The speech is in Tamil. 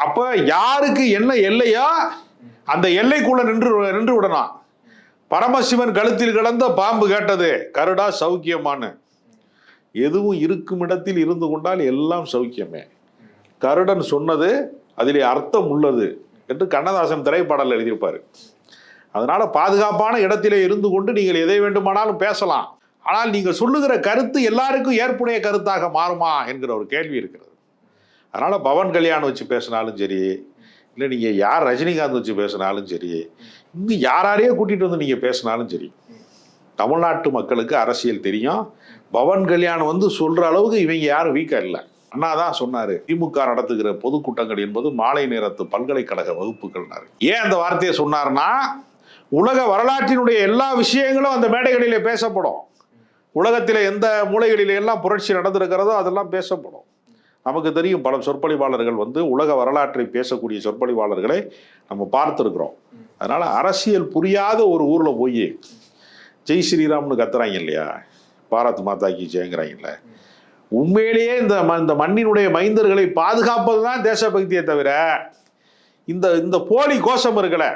அப்ப யாருக்கு என்ன எல்லையோ அந்த எல்லைக்குள்ள நின்று விடணும். பரமசிவன் கழுத்தில் கிடந்த பாம்பு கேட்டது, கருடா சௌக்கியமானு. எதுவும் இருக்கும் இடத்தில் இருந்து கொண்டால் எல்லாம் சௌக்கியமே. கருடன் சொன்னது அதிலே அர்த்தம் உள்ளது என்று கண்ணதாசன் திரைப்பாடல் எழுதியிருப்பாரு. அதனால பாதுகாப்பான இடத்திலே இருந்து கொண்டு நீங்கள் எதை வேண்டுமானாலும் பேசலாம். ஆனால் நீங்கள் சொல்லுகிற கருத்து எல்லாருக்கும் ஏற்புடைய கருத்தாக மாறுமா என்கிற ஒரு கேள்வி இருக்கிறது. அதனால பவன் கல்யாணம் வச்சு பேசினாலும் சரி, இல்லை நீங்கள் யார் ரஜினிகாந்த் வச்சு பேசினாலும் சரி, இங்கே யாரையே கூட்டிகிட்டு வந்து நீங்கள் பேசினாலும் சரி, தமிழ்நாட்டு மக்களுக்கு அரசியல் தெரியும். பவன் கல்யாணம் வந்து சொல்கிற அளவுக்கு இவங்க யாரும் வீக்காக இல்லை. அண்ணா தான் சொன்னார், திமுக நடத்துகிற பொதுக்கூட்டங்கள் என்பது மாலை நேரத்து பல்கலைக்கழக வகுப்புகள்னாரு. ஏன் அந்த வார்த்தையை சொன்னார்னா, உலக வரலாற்றினுடைய எல்லா விஷயங்களும் அந்த மேடைகளிலே பேசப்படும். உலகத்தில் எந்த மூலைகளிலே எல்லாம் புரட்சி நடந்திருக்கிறதோ அதெல்லாம் பேசப்படும். நமக்கு தெரியும், பல சொற்பொழிவாளர்கள் வந்து உலக வரலாற்றை பேசக்கூடிய சொற்பொழிவாளர்களை நம்ம பார்த்துருக்குறோம். அதனால அரசியல் புரியாத ஒரு ஊரில் போய் ஜெய் ஸ்ரீராம்னு கத்துறாங்க இல்லையா, பாரத் மாதாக்கு ஜெயங்கிறாங்கல்ல, உண்மையிலேயே இந்த மண்ணினுடைய மைந்தர்களை பாதுகாப்பது தான் தேசபக்தியை தவிர இந்த போலி கோஷம் இருக்கல.